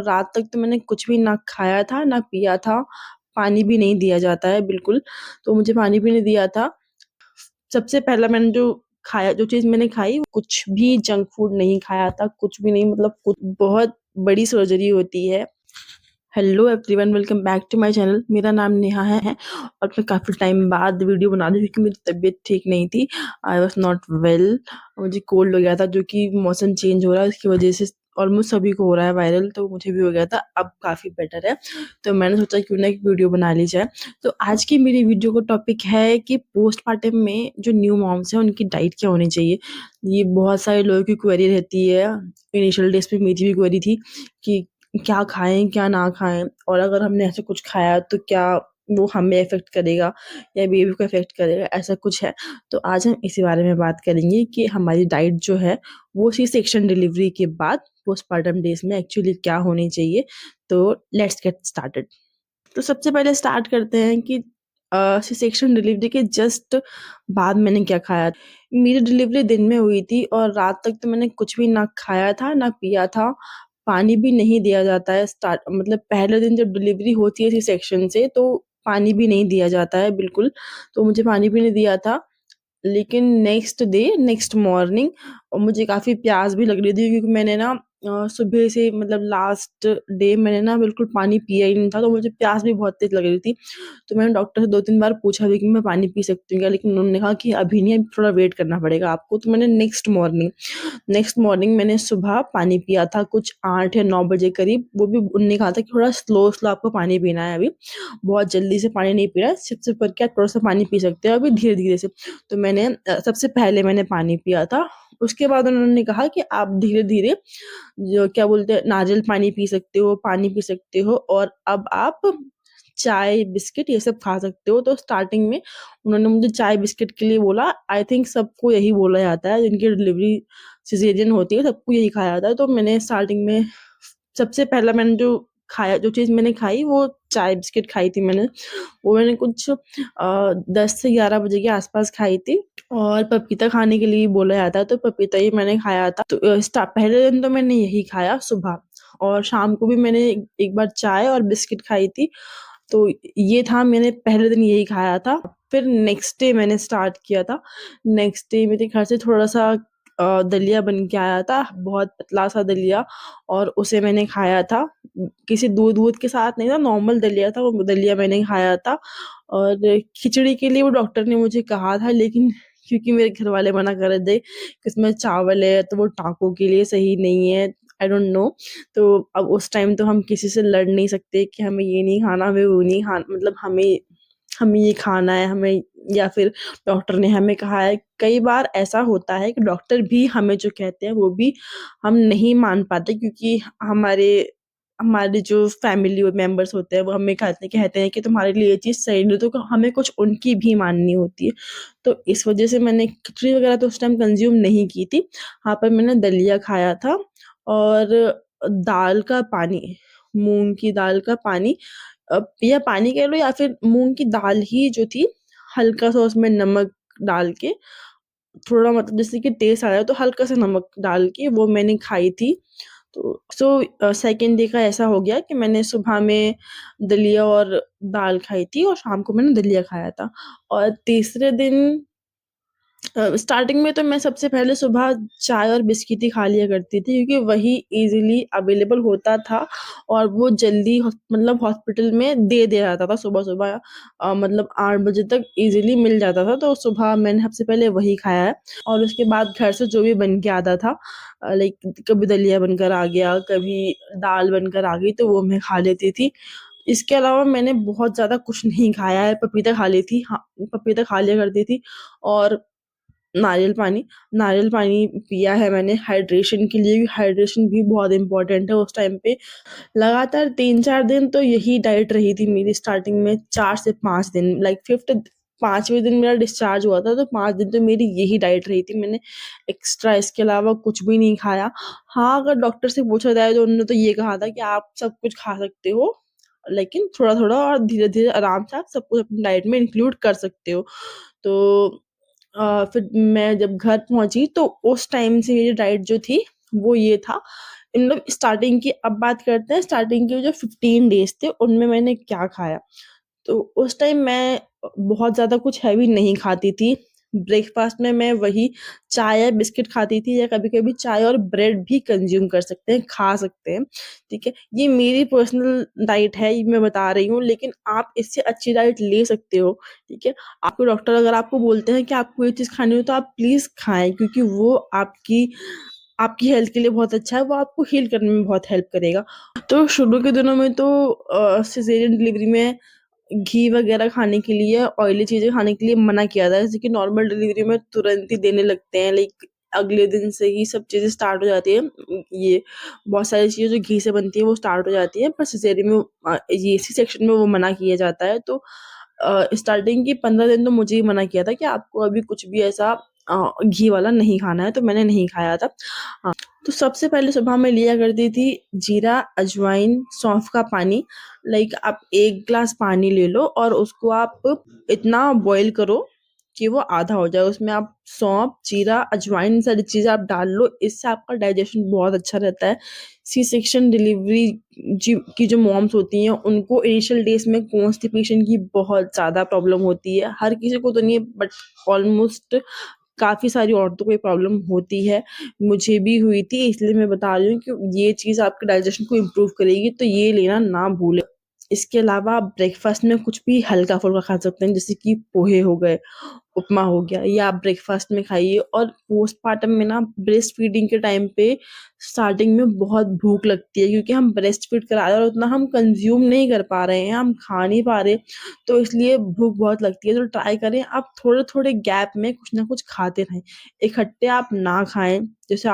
रात तक तो मैंने कुछ भी ना खाया था, ना पिया था, पानी भी नहीं दिया जाता है बिल्कुल, तो मुझे पानी भी नहीं दिया था। सबसे पहला मैंने जो चीज़ मैंने खाई, कुछ भी जंक फूड नहीं खाया था, कुछ भी नहीं, मतलब कुछ बहुत बड़ी सर्जरी होती है। Hello everyone, welcome back to my channel. मेरा नाम नेहा है और मैं काफ़ी टाइम बाद वीडियो बना रही हूँ क्योंकि मेरी तबीयत ठीक नहीं थी। आई वॉज नॉट वेल, मुझे कोल्ड हो गया था, जो कि मौसम चेंज हो रहा है उसकी वजह से ऑलमोस्ट सभी को हो रहा है वायरल, तो मुझे भी हो गया था। अब काफ़ी बेटर है, तो मैंने सोचा क्यों ना एक वीडियो बना ली जाए। तो आज की मेरी वीडियो का टॉपिक है कि पोस्टमार्टम में जो न्यू मॉम्स हैं उनकी डाइट क्या होनी चाहिए। ये बहुत सारे लोगों की क्वेरी रहती है। इनिशियल डेज पे मेरी भी क्वेरी थी कि क्या खाएँ, क्या ना खाएँ, और अगर हमने ऐसा कुछ खाया तो क्या वो हमें इफ़ेक्ट करेगा या बेबी को इफ़ेक्ट करेगा, ऐसा कुछ है। तो आज हम इसी बारे में बात करेंगे कि हमारी डाइट जो है वो सी सेक्शन डिलीवरी के बाद पोस्टपार्टम डेज़ में एक्चुअली क्या होनी चाहिए। तो लेट्स गेट स्टार्टेड। तो सबसे पहले स्टार्ट करते हैं कि सी सेक्शन डिलीवरी के जस्ट बाद मैंने क्या खाया। मेरी डिलीवरी दिन में हुई थी और रात तक तो मैंने कुछ भी ना खाया था, ना पिया था, पानी भी नहीं दिया जाता है। मतलब पहले दिन जब डिलीवरी होती है सी सेक्शन से तो पानी भी नहीं दिया जाता है बिल्कुल, तो मुझे पानी भी नहीं दिया था। लेकिन नेक्स्ट मॉर्निंग मुझे काफ़ी प्यास भी लग रही थी क्योंकि मैंने ना सुबह से मतलब लास्ट डे मैंने ना बिल्कुल पानी पिया ही नहीं था, तो मुझे प्यास भी बहुत तेज़ लग रही थी। तो मैंने डॉक्टर से 2-3 बार पूछा भी कि मैं पानी पी सकती हूँ क्या? लेकिन उन्होंने कहा कि अभी नहीं, अभी थोड़ा वेट करना पड़ेगा आपको। तो मैंने नेक्स्ट मॉर्निंग मैंने सुबह पानी पिया था कुछ 8 या 9 बजे करीब। वो भी उन्होंने कहा था कि थोड़ा स्लो आपको पानी पीना है अभी, बहुत जल्दी से पानी नहीं पीना है, सिप-सिप करके आप थोड़ा-सा पानी पी सकते हो अभी धीरे-धीरे से। तो सबसे पहले मैंने पानी पिया था। उसके बाद उन्होंने कहा कि आप धीरे-धीरे जो क्या बोलते हैं नारियल पानी पी सकते हो, पानी पी सकते हो, और अब आप चाय, बिस्किट ये सब खा सकते हो। तो स्टार्टिंग में उन्होंने मुझे चाय बिस्किट के लिए बोला। आई थिंक सबको यही बोला जाता है, जिनकी डिलीवरी सिज़ेरियन होती है सबको यही कहा जाता है। तो मैंने स्टार्टिंग में सबसे पहला मैंने जो चीज़ मैंने खाई वो चाय बिस्किट खाई थी मैंने। वो मैंने कुछ 10 से 11 बजे के आस-पास खाई थी, और पपीता खाने के लिए बोला जाता है, तो पपीता ही मैंने खाया था। तो पहले दिन तो मैंने यही खाया सुबह, और शाम को भी मैंने एक बार चाय और बिस्किट खाई थी। तो ये था, मैंने पहले दिन यही खाया था। फिर नेक्स्ट डे मैंने स्टार्ट किया था। नेक्स्ट डे मेरे घर से थोड़ा-सा दलिया बन के आया था, बहुत पतला-सा दलिया, और उसे मैंने खाया था। किसी दूध-वूध के साथ नहीं था, नॉर्मल दलिया था, वो दलिया मैंने खाया था। और खिचड़ी के लिए वो डॉक्टर ने मुझे कहा था, लेकिन क्योंकि मेरे घर वाले मना कर रहे थे कि इसमें चावल है तो वो टाँकों के लिए सही नहीं है, आई डोंट नो। तो अब उस टाइम तो हम किसी से लड़ नहीं सकते कि हमें ये नहीं खाना, हमें वो नहीं खाना, मतलब हमें हमें ये खाना है, हमें, या फिर डॉक्टर ने हमें कहा है। कई बार ऐसा होता है कि डॉक्टर भी हमें जो कहते हैं वो भी हम नहीं मान पाते, क्योंकि हमारे हमारे जो फैमिली मेंबर्स होते हैं वो हमें कहते हैं कि तुम्हारे लिए ये चीज़ सही नहीं है, तो हमें कुछ उनकी भी माननी होती है। तो इस वज़ह से मैंने खिचड़ी वगैरह तो उस टाइम कंज़्यूम नहीं की थी। हाँ, पर मैंने दलिया खाया था, और दाल का पानी, मूँग की दाल का पानी, या पानी कह लो या फिर मूँग की दाल ही जो थी, हल्का-सा उसमें नमक डाल के, थोड़ा मतलब जैसे कि टेस्ट आया तो हल्का-सा नमक डाल के वो मैंने खाई थी। तो सेकंड डे का ऐसा हो गया कि मैंने सुबह में दलिया और दाल खाई थी और शाम को मैंने दलिया खाया था। और तीसरे दिन स्टार्टिंग में तो मैं सबसे पहले सुबह चाय और बिस्किट ही खा लिया करती थी, क्योंकि वही ईज़िली अवेलेबल होता था, और वो जल्दी मतलब हॉस्पिटल में दे दिया जाता था सुबह-सुबह, मतलब 8 बजे तक ईज़िली मिल जाता था, तो सुबह मैंने सबसे पहले वही खाया है। और उसके बाद घर से जो भी बन के आता था, लाइक कभी दलिया बनकर आ गया, कभी दाल बनकर आ गई, तो वो मैं खा लेती थी। इसके अलावा मैंने बहुत ज़्यादा कुछ नहीं खाया है। पपीता खा ली थी, हाँ, पपीता खा लिया करती थी, और नारियल पानी पिया है मैंने हाइड्रेशन के लिए, हाइड्रेशन भी बहुत इम्पोर्टेंट है उस टाइम पे। लगातार 3-4 दिन तो यही डाइट रही थी मेरी, स्टार्टिंग में 4 से 5 दिन, लाइक 5वें दिन मेरा डिस्चार्ज हुआ था, तो 5 दिन तो मेरी यही डाइट रही थी। मैंने एक्स्ट्रा इसके अलावा कुछ भी नहीं खाया। हाँ, अगर डॉक्टर से पूछा जाए तो उन्होंने तो ये कहा था कि आप सब कुछ खा सकते हो, लेकिन थोड़ा-थोड़ा और धीरे-धीरे आराम से आप सब कुछ अपनी डाइट में इंक्लूड कर सकते हो। तो फिर मैं जब घर पहुँची तो उस टाइम से मेरी डाइट जो थी वो ये था। मतलब स्टार्टिंग की अब बात करते हैं, स्टार्टिंग के जो 15 डेज़ थे उनमें मैंने क्या खाया। तो उस टाइम मैं बहुत ज़्यादा कुछ हैवी नहीं खाती थी। ब्रेकफ़ास्ट में मैं वही चाय या बिस्किट खाती थी या कभी-कभी चाय और ब्रेड भी कंज़्यूम कर सकते हैं, खा सकते हैं, ठीक है? ये मेरी पर्सनल डाइट है, ये मैं बता रही हूँ, लेकिन आप इससे अच्छी डाइट ले सकते हो, ठीक है? आपको डॉक्टर अगर आपको बोलते हैं कि आपको ये चीज़ खानी हो तो आप प्लीज़ खाएँ, क्योंकि वो आपकी आपकी हेल्थ के लिए बहुत अच्छा है, वो आपको हील करने में बहुत हेल्प करेगा। तो शुरू के दिनों में तो सिज़ेरियन डिलीवरी में घी वगैरह खाने के लिए, ऑयली चीज़ें खाने के लिए मना किया था। जैसे कि नॉर्मल डिलीवरी में तुरंत ही देने लगते हैं, लाइक अगले दिन से ही सब चीज़ें स्टार्ट हो जाती हैं। ये बहुत सारी चीज़ें जो घी से बनती हैं वो स्टार्ट हो जाती हैं, पर सिज़ेरियन में ये सी सेक्शन में वो मना किया जाता है। तो स्टार्टिंग के 15 दिन तो मुझे ही मना किया था कि आपको अभी कुछ भी ऐसा घी वाला नहीं खाना है, तो मैंने नहीं खाया था। हाँ, तो सबसे पहले सुबह में लिया करती थी जीरा, अजवाइन, सौंफ का पानी। लाइक आप 1 ग्लास पानी ले लो और उसको आप इतना बॉयल करो कि वो आधा हो जाए। उसमें आप सौंफ, जीरा, अजवाइन सारी चीज़ें आप डाल लो, इससे आपका डाइजेशन बहुत अच्छा रहता है। सी सेक्शन डिलीवरी की जो मॉम्स होती हैं, उनको इनिशियल डेज़ में कॉन्स्टिपेशन की बहुत ज़्यादा प्रॉब्लम होती है। हर किसी को तो नहीं बट ऑलमोस्ट काफ़ी सारी औरतों को ये प्रॉब्लम होती है। मुझे भी हुई थी, इसलिए मैं बता रही हूँ कि ये चीज़ आपके डाइजेशन को इम्प्रूव करेगी, तो ये लेना ना भूलें। इसके अलावा आप ब्रेकफ़ास्ट में कुछ भी हल्का-फुल्का खा सकते हैं, जैसे कि पोहे हो गए, उपमा हो गया, ये आप ब्रेकफ़ास्ट में खाइए। और पोस्टपार्टम में ना ब्रेस्ट फीडिंग के टाइम पे स्टार्टिंग में बहुत भूख लगती है, क्योंकि हम ब्रेस्ट फीड करा रहे हैं और उतना हम कंज़्यूम नहीं कर पा रहे हैं, हम खा नहीं पा रहे, तो इसलिए भूख बहुत लगती है। तो ट्राई करें आप थोड़े-थोड़े गैप में कुछ ना कुछ खाते रहें। इकट्ठे आप ना खाएँ, जैसे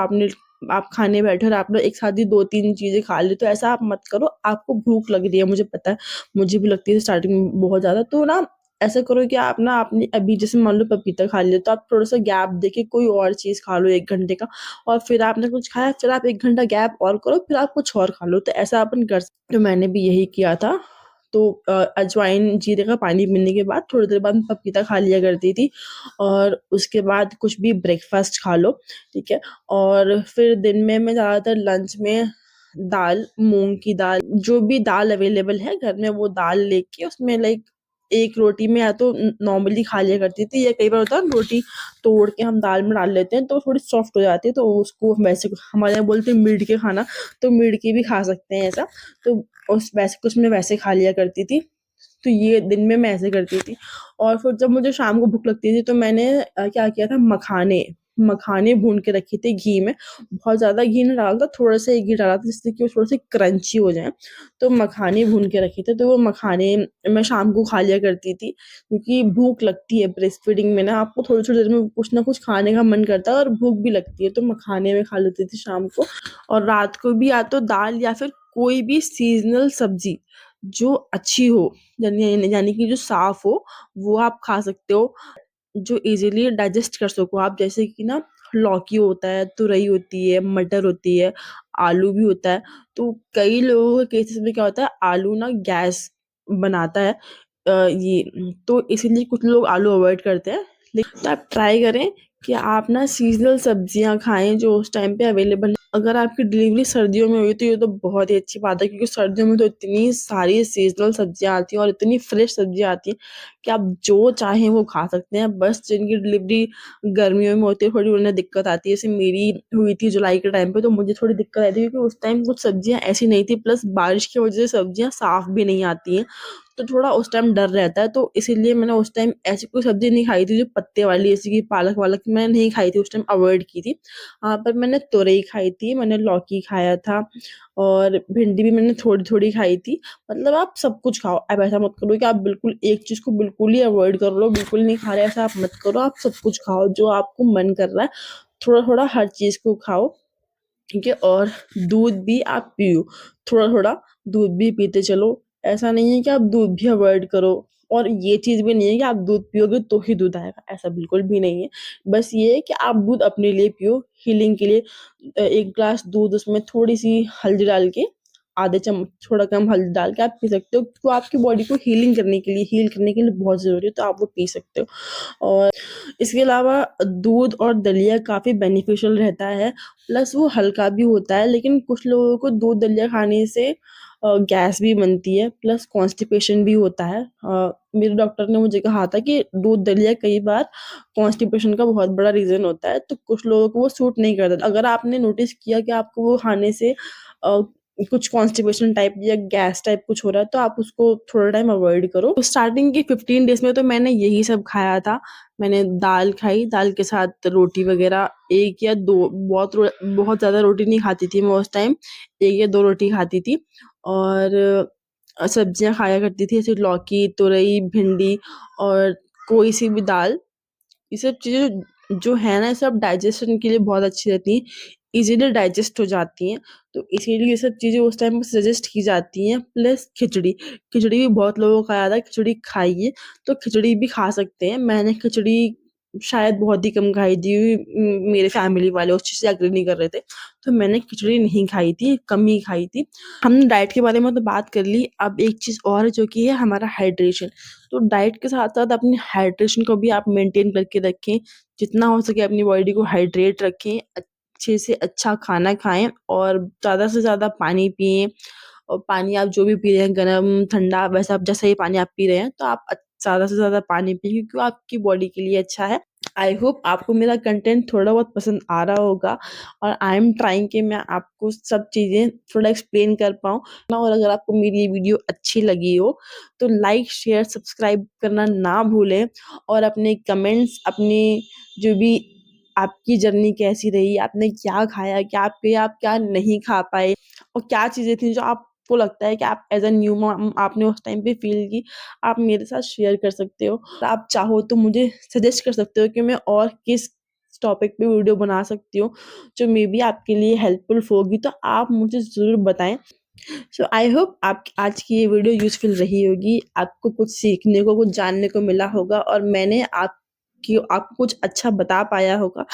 आप खाने बैठे और आपने एक साथ ही 2-3 चीज़ें खा ली, तो ऐसा आप मत करो। आपको भूख लग रही है, मुझे पता है, मुझे भी लगती है स्टार्टिंग में बहुत ज़्यादा, तो ना ऐसा करो कि आप ना आपने अभी जैसे मान लो पपीता खा लिया, तो आप थोड़ा-सा गैप देके कोई और चीज़ खा लो 1 घंटे का, और फिर आपने कुछ खाया, फिर आप 1 घंटा गैप और करो, फिर आप कुछ और खा लो, तो ऐसा अपन कर सकते। तो मैंने भी यही किया था। तो अजवाइन, जीरे का पानी पीने के बाद थोड़ी देर बाद मैं पपीता खा लिया करती थी, और उसके बाद कुछ भी ब्रेकफ़ास्ट खा लो, ठीक है? और फिर दिन में मैं ज़्यादातर लंच में दाल, मूँग की दाल, जो भी दाल अवेलेबल है घर में, वो दाल लेके उसमें लाइक 1 रोटी में या तो नॉर्मली खा लिया करती थी, या कई बार होता है ना रोटी तोड़ के हम दाल में डाल लेते हैं तो थोड़ी सॉफ्ट हो जाती है, तो उसको वैसे हमारे यहाँ बोलते हैं मीड के खाना, तो मीड के भी खा सकते हैं ऐसा। तो उस वैसे कुछ मैं वैसे खा लिया करती थी। तो ये दिन में मैं ऐसे करती थी। और फिर जब मुझे शाम को भूख लगती थी तो मैंने क्या किया था, मखाने मखाने भून के रखे थे घी में। बहुत ज़्यादा घी नहीं डाला था, थोड़ा-सा ही घी डाला था जिससे कि वो थोड़े-से क्रंची हो जाएँ। तो मखाने भून के रखे थे, तो वो मखाने मैं शाम को खा लिया करती थी, क्योंकि भूख लगती है ब्रेस्ट फीडिंग में ना, आपको थोड़ी-थोड़ी देर में कुछ ना कुछ खाने का मन करता है और भूख भी लगती है, तो मखाने मैं खा लेती थी शाम को। और रात को भी या तो दाल या फिर कोई भी सीज़नल सब्ज़ी जो अच्छी हो, यानी यानी कि जो साफ़ हो, वो आप खा सकते हो, जो ईज़िली डाइजेस्ट कर सको आप। जैसे कि ना लौकी होता है, तुरई होती है, मटर होती है, आलू भी होता है। तो कई लोगों के केसेस में क्या होता है, आलू ना गैस बनाता है, तो इसीलिए कुछ लोग आलू अवॉइड करते हैं। लेकिन तो आप ट्राई करें कि आप ना सीज़नल सब्जियाँ खाएँ जो उस टाइम पे अवेलेबल। अगर आपकी डिलीवरी सर्दियों में हुई तो ये तो बहुत ही अच्छी बात है, क्योंकि सर्दियों में तो इतनी सारी सीज़नल सब्जियाँ आती हैं और इतनी फ्रेश सब्जियाँ आती हैं कि आप जो चाहें वो खा सकते हैं। बस जिनकी डिलीवरी गर्मियों में होती है, थोड़ी उन्हें दिक्कत आती है। जैसे मेरी हुई थी जुलाई के टाइम पे, तो मुझे थोड़ी दिक्कत आई थी, क्योंकि उस टाइम कुछ सब्जियाँ ऐसी नहीं थी, प्लस बारिश की वज़ह से सब्जियाँ साफ़ भी नहीं आती हैं। तो थोड़ा उस टाइम डर रहता है, तो इसीलिए मैंने उस टाइम ऐसी कोई सब्ज़ी नहीं खाई थी जो पत्ते वाली, जैसे कि पालक-वालक मैंने नहीं खाई थी, उस टाइम अवॉइड की थी। पर मैंने तुरई खाई थी, मैंने लौकी खाया था, और भिंडी भी मैंने थोड़ी-थोड़ी खाई थी। मतलब आप सब कुछ खाओ, आप ऐसा मत करो कि आप बिल्कुल एक चीज़ को बिल्कुल ही अवॉइड कर लो, बिल्कुल नहीं खा रहे, ऐसा आप मत करो, आप सब कुछ खाओ, जो आपको मन कर रहा है, थोड़ा-थोड़ा हर चीज़ को खाओ। ठीक है? और दूध भी आप पियो, थोड़ा-थोड़ा दूध भी पीते चलो। ऐसा नहीं है कि आप दूध भी अवॉइड करो, और ये चीज़ भी नहीं है कि आप दूध पियोगे तो ही दूध आएगा, ऐसा बिल्कुल भी नहीं है। बस ये है कि आप दूध अपने लिए पियो, हीलिंग के लिए। 1 ग्लास दूध, उसमें थोड़ी-सी हल्दी डाल के आधे चम्मच थोड़ा कम हल्दी डाल के आप पी सकते हो। तो आपकी बॉडी को हील करने के लिए बहुत ज़रूरी है, तो आप वो पी सकते हो। और इसके अलावा दूध और दलिया काफ़ी बेनिफिशियल रहता है, प्लस वो हल्का भी होता है, लेकिन कुछ लोगों को दूध दलिया खाने से गैस भी बनती है, प्लस कॉन्स्टिपेशन भी होता है। मेरे डॉक्टर ने मुझे कहा था कि दूध दलिया कई बार कॉन्स्टिपेशन का बहुत बड़ा रीज़न होता है, तो कुछ लोगों को वो सूट नहीं करता। अगर आपने नोटिस किया कि आपको वो खाने से कुछ कॉन्स्टिपेशन टाइप या गैस टाइप कुछ हो रहा है, तो आप उसको थोड़ा टाइम अवॉइड करो। तो स्टार्टिंग के 15 डेज़ में तो मैंने यही सब खाया था। मैंने दाल खाई, दाल के साथ रोटी वग़ैरह 1 या 2, बहुत ज़्यादा रोटी नहीं खाती थी मैं उस टाइम, 1 या 2 रोटी खाती थी। और सब्जियाँ खाया करती थी, जैसे लौकी, तुरई, भिंडी और कोई-सी भी दाल। ये सब चीज़ें जो है ना, ये सब डाइजेशन के लिए बहुत अच्छी रहती हैं, ईज़िली डाइजेस्ट हो जाती हैं, तो इसीलिए ये सब चीज़ें उस टाइम पे सजेस्ट की जाती हैं। प्लस खिचड़ी, खिचड़ी भी बहुत लोगों को याद है, खिचड़ी खाइए, तो खिचड़ी भी खा सकते हैं। मैंने खिचड़ी शायद बहुत ही कम खाई थी, मेरे फैमिली वाले उस चीज़ से एग्री नहीं कर रहे थे, तो मैंने खिचड़ी नहीं खाई थी, कम ही खाई थी। हमने डाइट के बारे में तो बात कर ली, अब एक चीज़ और है जो कि है हमारा हाइड्रेशन। तो डाइट के साथ-साथ अपनी हाइड्रेशन को भी आप मेंटेन करके रखें, जितना हो सके अपनी बॉडी को हाइड्रेट रखें, अच्छे से अच्छा खाना खाएँ और ज़्यादा से ज़्यादा पानी पिएँ। और पानी आप जो भी पी रहे हैं, गरम, ठंडा, वैसा आप जैसा ही पानी आप पी रहे हैं, तो आप ज़्यादा से ज़्यादा पानी पिएँ, क्योंकि वो आपकी बॉडी के लिए अच्छा है। आई होप आपको मेरा कंटेंट थोड़ा बहुत पसंद आ रहा होगा, और आई एम ट्राइंग कि मैं आपको सब चीज़ें थोड़ा एक्सप्लेन कर पाऊँ। और अगर आपको मेरी ये वीडियो अच्छी लगी हो, तो लाइक, शेयर, सब्सक्राइब करना ना भूलें, और अपने कमेंट्स, अपनी जो भी आपकी जर्नी कैसी रही, आपने क्या खाया, आप क्या नहीं खा पाए, और क्या चीज़ें थी जो आपको लगता है कि आप एज़ अ न्यू मॉम आपने उस टाइम पे फ़ील की, आप मेरे साथ शेयर कर सकते हो। आप चाहो तो मुझे सजेस्ट कर सकते हो कि मैं और किस टॉपिक पे वीडियो बना सकती हूँ, जो मेबी आपके लिए हेल्पफुल होगी, तो आप मुझे ज़रूर बताएँ। सो आई होप आप आज की ये वीडियो यूज़फुल रही होगी, आपको कुछ सीखने को, कुछ जानने को मिला होगा, और मैंने आपको कुछ अच्छा बता पाया होगा।